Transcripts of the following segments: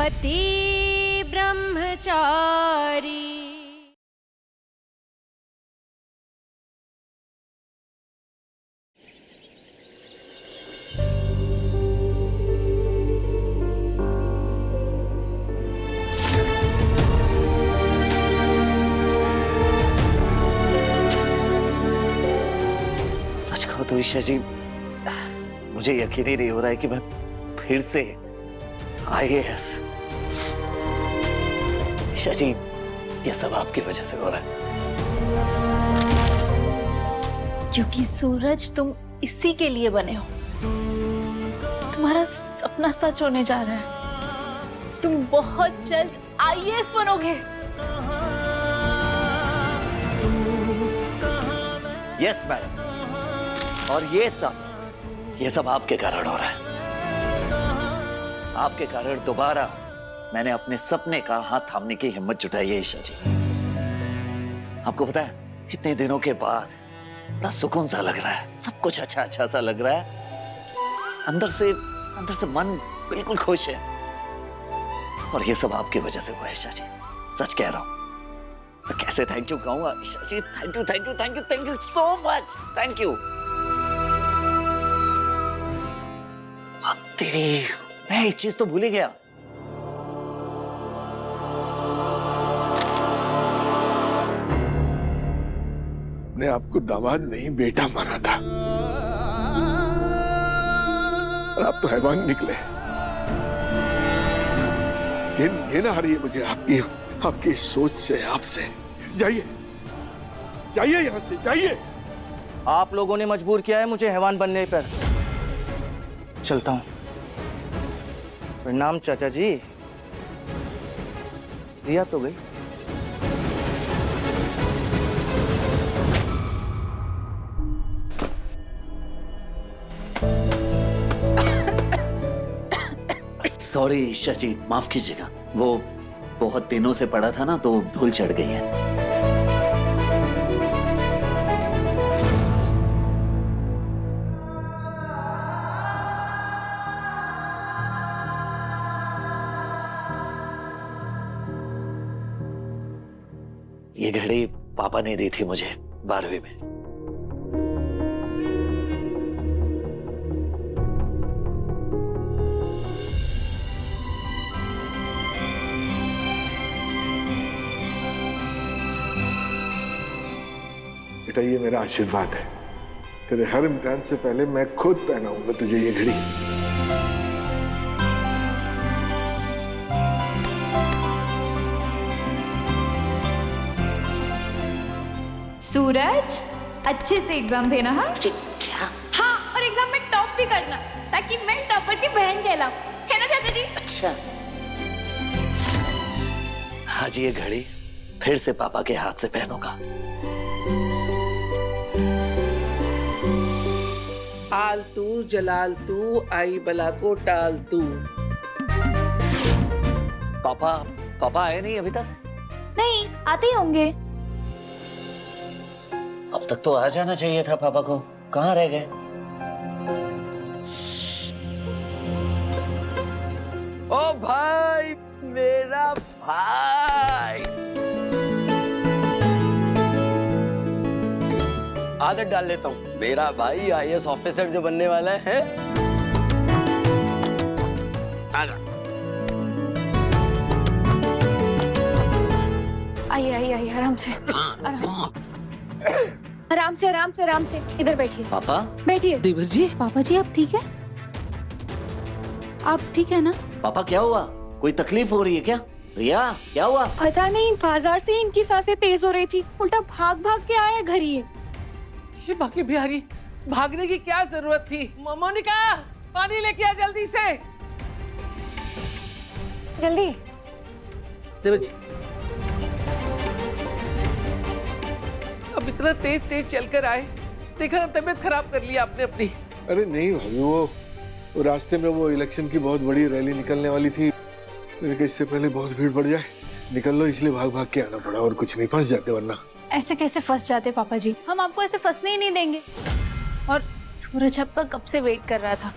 पति ब्रह्मचारी। सच कहो तो ईशा जी, मुझे यकीन ही नहीं हो रहा है कि मैं फिर से IAS। ईशा जी, ये सब आपकी वजह से हो रहा है। क्योंकि सूरज तुम इसी के लिए बने हो। तुम्हारा सपना सच होने जा रहा है। तुम बहुत जल्द IAS बनोगे। यस मैडम, और ये सब आपके कारण हो रहा है। आपके कारण दोबारा मैंने अपने सपने का हाथ थामने की हिम्मत जुटाई है ईशा जी। आपको पता है, इतने दिनों के बाद बड़ा सुकून सा लग रहा है, सब कुछ अच्छा अच्छा सा लग रहा है। अंदर से मन बिल्कुल खुश है। और ये सब आपकी वजह से हुआ है ईशा जी, सच कह रहा हूं। मैं कैसे थैंक यू कहूंगा Isha ji. Thank you so much, thank you. तेरी, मैं एक चीज तो भूल ही गया। मैं आपको दामाद नहीं बेटा माना था, और आप तो हैवान निकले। ये ना हारिए मुझे आपकी सोच से, आपसे। जाइए यहां से, जाइए। आप लोगों ने मजबूर किया है मुझे हैवान बनने पर। चलता हूं। प्रणाम चाचा जी। रिया तो गई। सॉरी ईशा जी, माफ कीजिएगा। वो बहुत दिनों से पड़ा था ना, तो धूल चढ़ गई है। ये घड़ी पापा ने दी थी मुझे 12वीं में। बेटा, ये मेरा आशीर्वाद है। तेरे हर इम्तिहान से पहले मैं खुद पहनाऊंगा तुझे ये घड़ी। सूरज, अच्छे से एग्जाम देना। हाँ क्या? हाँ, और एग्जाम में टॉप भी करना, ताकि मैं टॉपर की बहन कहलाऊं, है ना चाचा जी? अच्छा, आज ये घड़ी फिर से पापा के हाथ से पहनूंगा। आलतू जलाल तू, आई बला को टाल तू। पापा आए नहीं अभी तक? नहीं, आते ही होंगे। अब तक तो आ जाना चाहिए था पापा को, कहाँ रह गए? ओ भाई, मेरा भाई। आदत डाल लेता हूँ। मेरा भाई IAS ऑफिसर जो बनने वाला है। आजा। आइए, आराम से। आराम से इधर बैठिए। पापा बैठिए। देवर जी, पापा जी, आप ठीक है? आप ठीक है ना? पापा क्या हुआ? कोई तकलीफ हो रही है क्या? रिया, क्या हुआ? पता नहीं, बाजार से इनकी सांसें तेज हो रही थी, उल्टा भाग के आए घर ही। ये बाकी बिहारी, भागने की क्या जरूरत थी? मोनिका, पानी लेके आ जल्दी से। जल्दी। देवर जी, अब इतना तेज चलकर आए, देखा ना तबीयत खराब कर लिया आपने अपनी। अरे नहीं भाभी, वो रास्ते में वो इलेक्शन की बहुत बड़ी रैली निकलने वाली थी। मैंने कहा इससे पहले बहुत भीड़ बढ़ जाए, निकल लो, इसलिए भाग के आना पड़ा। और कुछ नहीं, फंस जाते वरना। ऐसे कैसे फंस जाते पापा जी? हम आपको ऐसे फंसने ही नहीं देंगे। और सूरज आपका कब से वेट कर रहा था।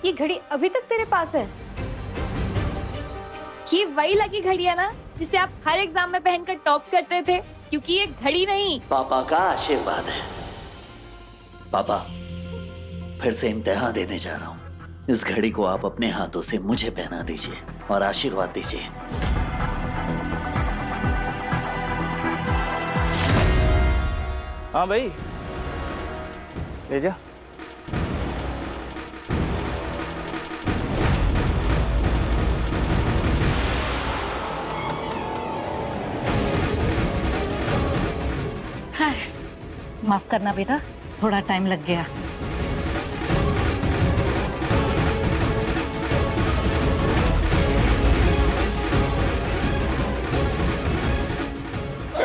ये घड़ी अभी तक तेरे पास है? ये वही लकी घड़ी है ना जिसे आप हर एग्जाम में पहनकर टॉप करते थे? क्योंकि ये घड़ी नहीं, पापा का आशीर्वाद है। पापा, फिर से इम्तिहान देने जा रहा हूँ। इस घड़ी को आप अपने हाथों से मुझे पहना दीजिए और आशीर्वाद दीजिए। हाँ भाई, ले जा। माफ करना बेटा, थोड़ा टाइम लग गया।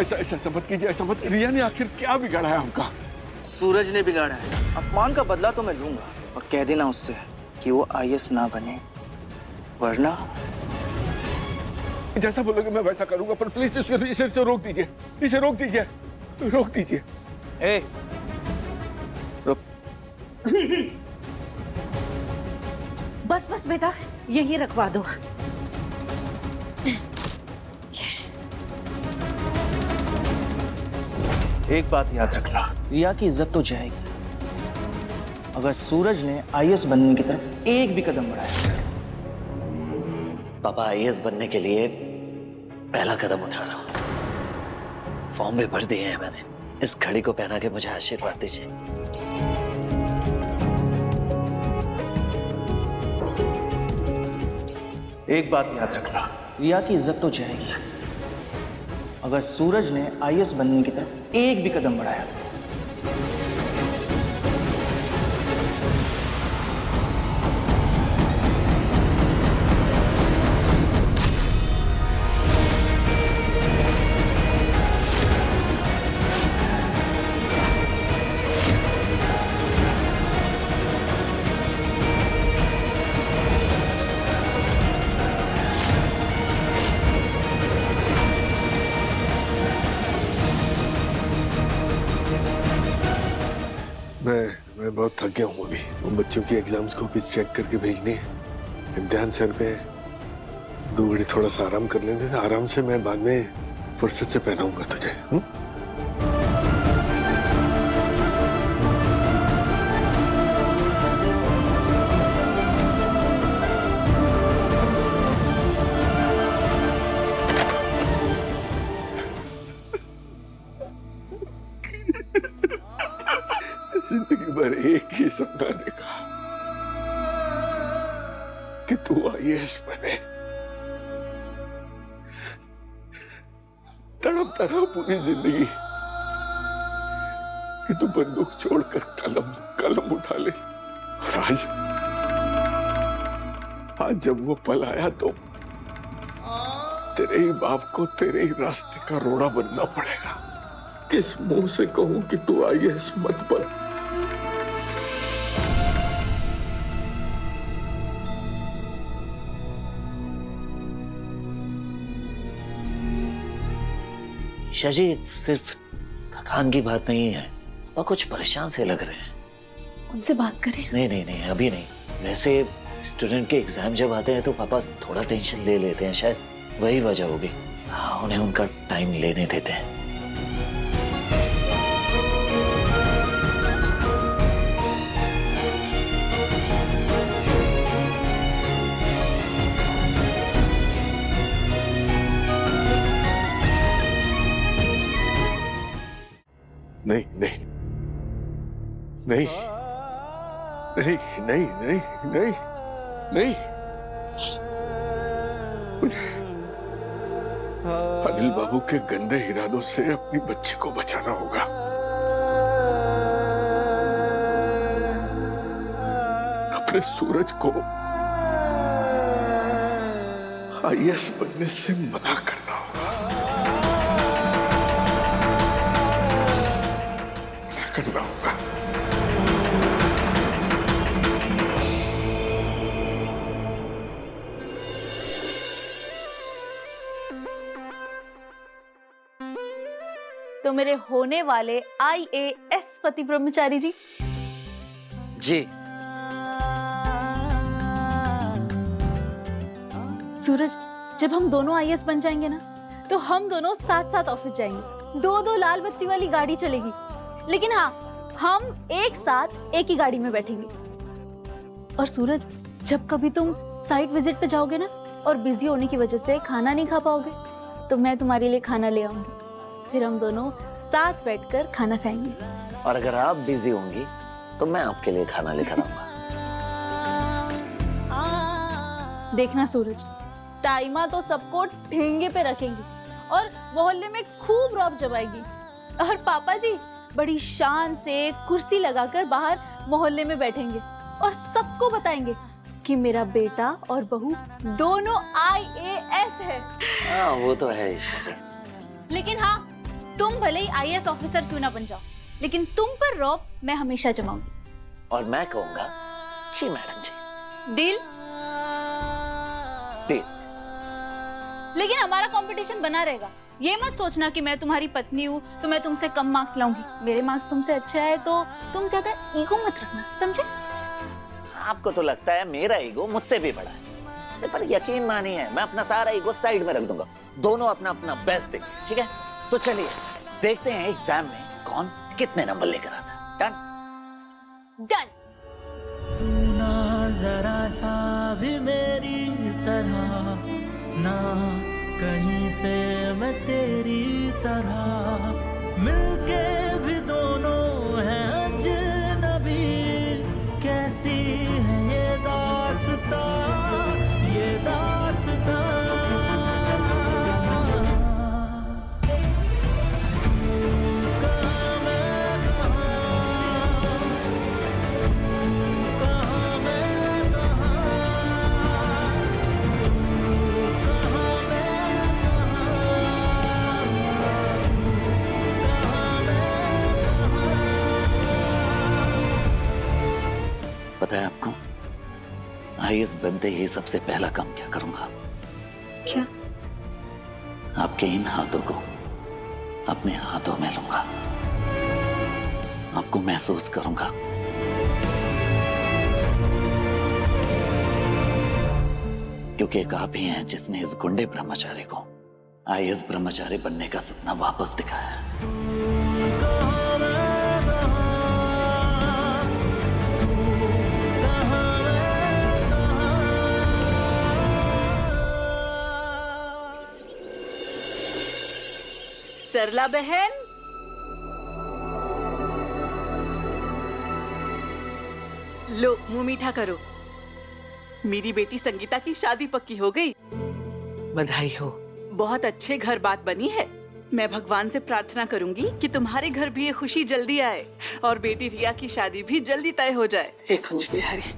ऐसा मत कीजिए, ऐसा मत। रिया ने आखिर क्या बिगाड़ा है आपका? सूरज ने बिगाड़ा है। अपमान का बदला तो मैं लूंगा, और कह देना उससे कि वो आईएएस ना बने, वरना जैसा बोलोगे मैं वैसा करूंगा, पर प्लीज इसे रोक दीजिए, इसे रोक दीजिए, रोक दीजिए। ए, रुक। बस बस बेटा, यही रखवा दो। एक बात याद रखना, रिया की इज्जत तो जाएगी अगर सूरज ने आईएएस बनने की तरफ एक भी कदम बढ़ाया। पापा, आईएएस बनने के लिए पहला कदम उठा रहा हूँ। फॉर्म भी भर दिए हैं मैंने। इस घड़ी को पहना के मुझे आशीर्वाद दीजिए। एक बात याद रखना, रिया की इज्जत तो जाएगी अगर सूरज ने आईएएस बनने की तरफ एक भी कदम बढ़ाया। मैं बहुत थक गया हूँ अभी। उन बच्चों की एग्जाम्स कॉपीज चेक करके भेजनी है, इम्तिहान सर पे है। 2 घड़ी थोड़ा सा आराम कर लेने, आराम से मैं बाद में फुर्सत से पहनाऊंगा तुझे। जिंदगी भर एक ही सपना देखा कि तू आईएएस बने। तड़पता रहा पूरी जिंदगी कि तू बंदूक छोड़कर कलम उठा ले। और आज जब वो पल आया तो तेरे ही बाप को तेरे ही रास्ते का रोड़ा बनना पड़ेगा। किस मुंह से कहूं कि तू आईएएस मत बन। ईशा जी, सिर्फ थकान की बात नहीं है, पापा कुछ परेशान से लग रहे हैं। उनसे बात करें? नहीं, अभी नहीं। वैसे स्टूडेंट के एग्जाम जब आते हैं तो पापा थोड़ा टेंशन ले लेते हैं, शायद वही वजह होगी। हाँ, उन्हें उनका टाइम लेने देते हैं। नहीं नहीं नहीं नहीं नहीं नहीं नहीं नहीं, मुझे अनिल बाबू के गंदे इरादों से अपनी बच्ची को बचाना होगा। अपने सूरज को आईएएस बनने से मना करना होगा, मना करना होगा। तो मेरे होने वाले IAS पति ब्रह्मचारी जी, जी, सूरज, जब हम दोनों आईएएस बन जाएंगे ना, तो हम दोनों साथ साथ ऑफिस जाएंगे। दो लाल बत्ती वाली गाड़ी चलेगी, लेकिन हाँ, हम एक साथ एक ही गाड़ी में बैठेंगे। और सूरज, जब कभी तुम साइट विजिट पे जाओगे ना और बिजी होने की वजह से खाना नहीं खा पाओगे, तो मैं तुम्हारे लिए खाना ले आऊंगी। फिर हम दोनों साथ बैठकर खाना खाएंगे। और अगर आप बिजी होंगी तो मैं आपके लिए खाना लेकर आऊंगा। देखना सूरज, टाइमा तो सबको ठेंगे पे रखेंगी और मोहल्ले में खूब रौब जमाएगी। और पापा जी बड़ी शान से कुर्सी लगाकर बाहर मोहल्ले में बैठेंगे और सबको बताएंगे कि मेरा बेटा और बहू दोनों आईएएस है। हाँ, वो तो है ईशा जी। लेकिन हाँ, तुम भले ही आईएएस ऑफिसर क्यों ना बन जाओ, लेकिन तुम पर रौब मैं हमेशा जमाऊंगी। और मैं कहूंगा जी मैडम जी। डील? डील। लेकिन हमारा कंपटीशन बना रहेगा। ये मत सोचना कि मैं तुम्हारी पत्नी हूँ तो मैं तुमसे कम मार्क्स लाऊंगी। मेरे मार्क्स तुमसे अच्छे आए तो तुम ज्यादा ईगो मत रखना, समझे? आपको तो लगता है मेरा ईगो मुझसे भी बड़ा है, पर यकीन मानिए मैं अपना सारा ईगो साइड में रख दूंगा। दोनों अपना अपना बेस्ट देंगे, ठीक है? तो चलिए देखते हैं एग्जाम में कौन कितने नंबर लेकर आता। डन? डन। तू ना जरा सा भी मेरी तरह, ना कहीं से मैं तेरी तरह, मिलके भी दोनों हैं अजनबी। कैसी है ये दास्तां, ये दास्तां। पता है आपको, आईएएस बनते ही सबसे पहला काम क्या करूंगा? क्या? आपके इन हाथों को अपने हाथों में लूंगा, आपको महसूस करूंगा। क्योंकि एक आप ही हैं जिसने इस गुंडे ब्रह्मचारी को आईएएस ब्रह्मचारी बनने का सपना वापस दिखाया है। सरला बहन, लो मुंह मीठा करो। मेरी बेटी संगीता की शादी पक्की हो गई। बधाई हो। बहुत अच्छे घर बात बनी है। मैं भगवान से प्रार्थना करूंगी कि तुम्हारे घर भी ये खुशी जल्दी आए और बेटी रिया की शादी भी जल्दी तय हो जाए। हे कुंज बिहारी,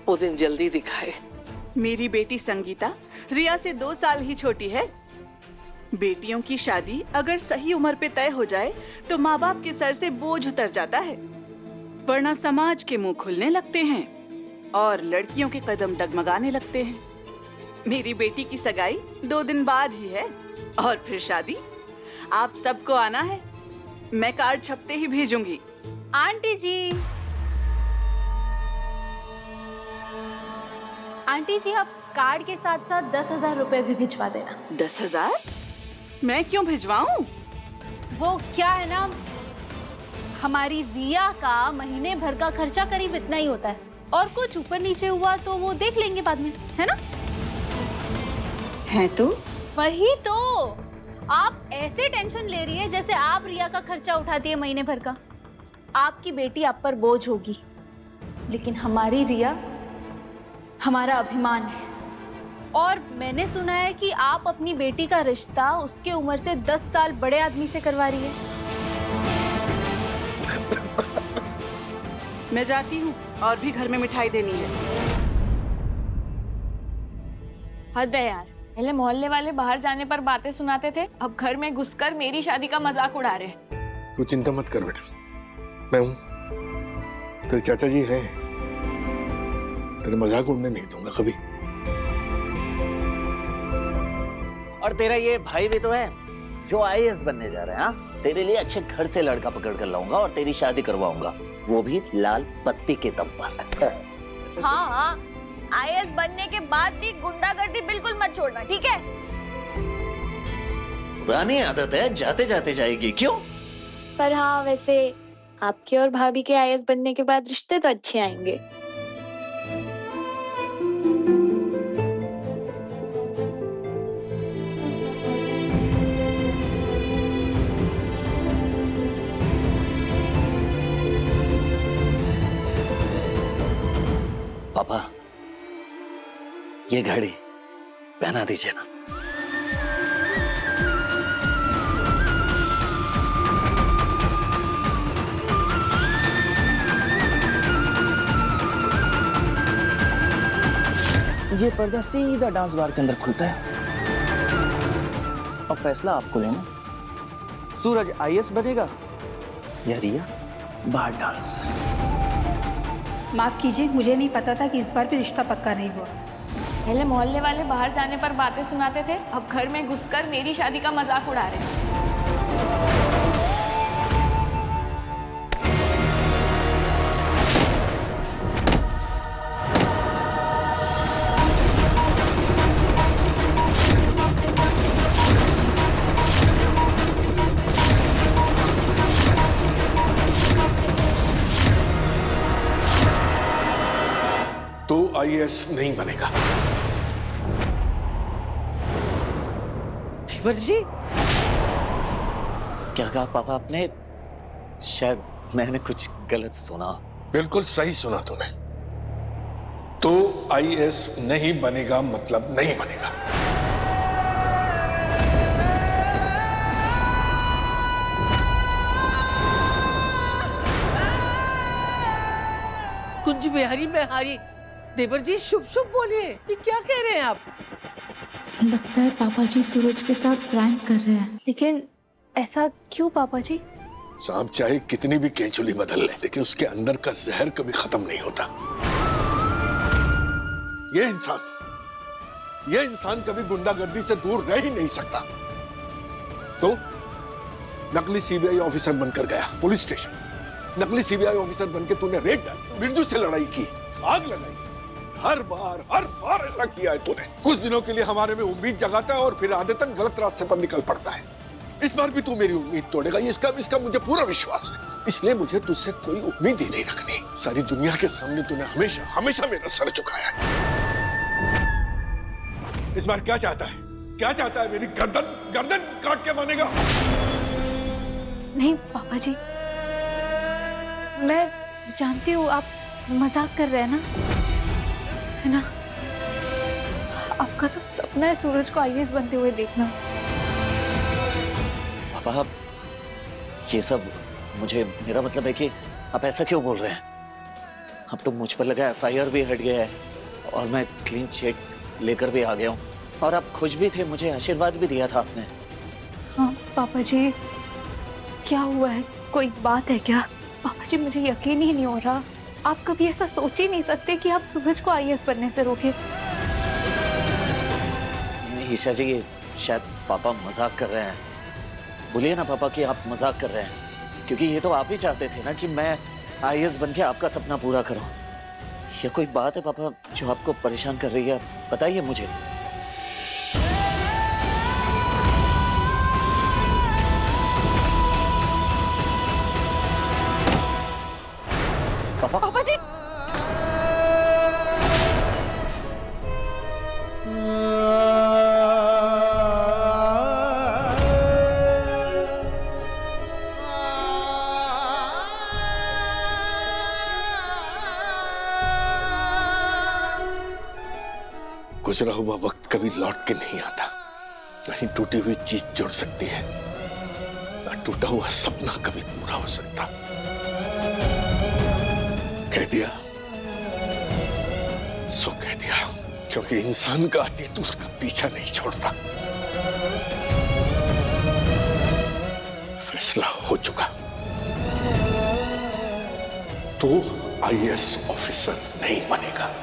वो दिन जल्दी दिखाए। मेरी बेटी संगीता रिया से 2 साल ही छोटी है। बेटियों की शादी अगर सही उम्र पे तय हो जाए तो माँ बाप के सर से बोझ उतर जाता है, वरना समाज के मुंह खुलने लगते हैं और लड़कियों के कदम डगमगाने लगते हैं। मेरी बेटी की सगाई 2 दिन बाद ही है और फिर शादी। आप सबको आना है। मैं कार्ड छपते ही भेजूंगी। आंटी जी, आंटी जी, आप कार्ड के साथ साथ 10,000 रुपए भी भिजवा देना। 10,000? मैं क्यों भिजवाऊं? वो क्या है ना, हमारी रिया का महीने भर का खर्चा करीब इतना ही होता है, और कुछ ऊपर नीचे हुआ तो वो देख लेंगे बाद में, है ना? है तो वही तो, आप ऐसे टेंशन ले रही है जैसे आप रिया का खर्चा उठाती है महीने भर का। आपकी बेटी आप पर बोझ होगी, लेकिन हमारी रिया हमारा अभिमान है। और मैंने सुना है कि आप अपनी बेटी का रिश्ता उसके उम्र से 10 साल बड़े आदमी से करवा रही है। मैं जाती हूँ, और भी घर में मिठाई देनी है। हद है यार, पहले मोहल्ले वाले बाहर जाने पर बातें सुनाते थे, अब घर में घुसकर मेरी शादी का मजाक उड़ा रहे हैं। तू चिंता मत कर बेटा, मैं हूं, तेरे चाचा जी हैं, तेरे मजाक उड़ने नहीं दूंगा कभी। और तेरा ये भाई भी तो है जो आईएएस बनने जा रहा है। हाँ, तेरे लिए अच्छे घर से लड़का पकड़ कर लाऊंगा और तेरी शादी करवाऊंगा, वो भी लाल पत्ती के दम पर। हाँ हाँ, आईएएस बनने के बाद भी गुंडागर्दी बिल्कुल मत छोड़ना, ठीक है? पुरानी आदत है, जाते जाते जाएगी। क्यों? पर हाँ, वैसे आपके और भाभी के आईएएस बनने के बाद रिश्ते तो अच्छे आएंगे। पापा, ये घड़ी पहना दीजिए ना। ये पर्दा सीधा डांस बार के अंदर खुलता है। अब फैसला आपको लेना, सूरज आईएएस बनेगा या रिया बाहर डांसर। माफ कीजिए, मुझे नहीं पता था कि इस बार भी रिश्ता पक्का नहीं हुआ। पहले मोहल्ले वाले बाहर जाने पर बातें सुनाते थे, अब घर में घुसकर मेरी शादी का मजाक उड़ा रहे हैं। तो आईएएस नहीं बनेगा। देवर जी, क्या कहा पापा आपने? शायद मैंने कुछ गलत सुना। बिल्कुल सही सुना तूने। तो आईएएस नहीं बनेगा मतलब नहीं बनेगा। कुंज बिहारी मैं हारी। देवर जी शुभ शुभ बोलिए, ये क्या कह रहे हैं आप? लगता है पापा जी सूरज के साथ प्रैंक कर रहे हैं। लेकिन ऐसा क्यों पापा जी? सांप चाहे कितनी भी केंचुली बदल ले, लेकिन उसके अंदर का जहर कभी खत्म नहीं होता। ये इंसान कभी गुंडागर्दी से दूर रह ही नहीं सकता। तो नकली सीबीआई ऑफिसर बनकर गया पुलिस स्टेशन। नकली सीबीआई ऑफिसर बनके तूने रेड डाली, बिरजू से लड़ाई की, आग लगाई। हर बार ऐसा किया है तूने। कुछ दिनों के लिए हमारे में उम्मीद जगाता है और फिर आदतन गलत रास्ते पर निकल पड़ता है। इस बार भी तू मेरी उम्मीद तोड़ेगा, इसका मुझे पूरा विश्वास है। इसलिए मुझे तुझसे कोई उम्मीद ही नहीं रखनी। सारी दुनिया के सामने तूने हमेशा मेरा सर झुकाया है। इस बार क्या चाहता है? क्या चाहता है? मेरी गर्दन काट के मानेगा? नहीं पापा जी, मैं जानती हूँ आप मजाक कर रहे हैं ना, है ना? आपका तो सपना है सूरज को आईएएस बनते हुए देखना। पापा, ये सब मेरा मतलब है कि आप ऐसा क्यों बोल रहे हैं? अब तो मुझ पर लगा एफआईआर भी हट गया है और मैं क्लीन चिट लेकर भी आ गया हूँ। और आप खुश भी थे, मुझे आशीर्वाद भी दिया था आपने। हाँ पापा जी, क्या हुआ है? कोई बात है क्या? पापा जी मुझे यकीन ही नहीं हो रहा। आप कभी ऐसा सोच ही नहीं सकते कि आप सूरज को आईएएस बनने से रोके। ईशा जी, शायद पापा मजाक कर रहे हैं। बोलिए ना पापा कि आप मजाक कर रहे हैं, क्योंकि ये तो आप ही चाहते थे ना कि मैं आईएएस बन के आपका सपना पूरा करूं। ये कोई बात है पापा जो आपको परेशान कर रही है? बताइए मुझे। पापा जी, गुजरा हुआ वक्त कभी लौट के नहीं आता। नहीं टूटी हुई चीज जुड़ सकती है, ना टूटा हुआ सपना कभी पूरा हो सकता। कह दिया सो कह दिया, क्योंकि इंसान का अतीत उसका पीछा नहीं छोड़ता। फैसला हो चुका। तो आईएएस ऑफिसर नहीं बनेगा।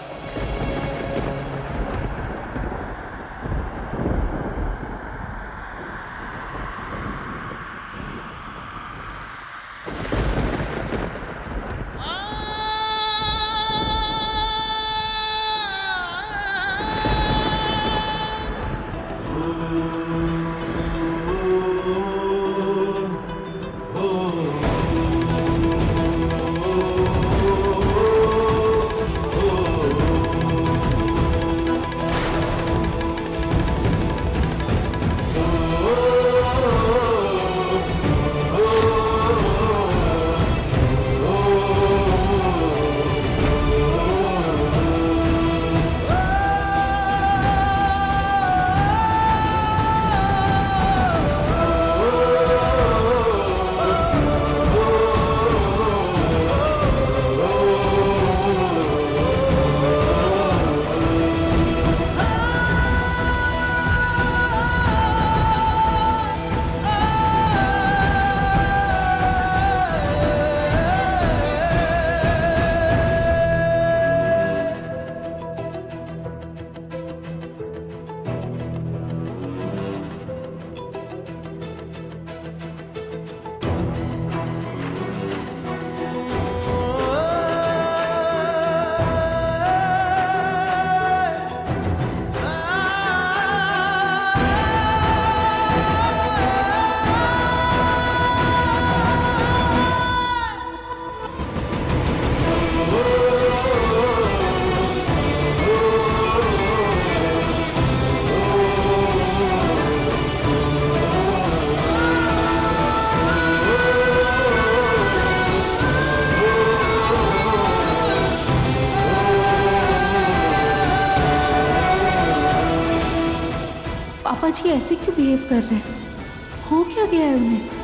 आज ये ऐसे क्यों बिहेव कर रहे हैं? हो क्या गया है उन्हें?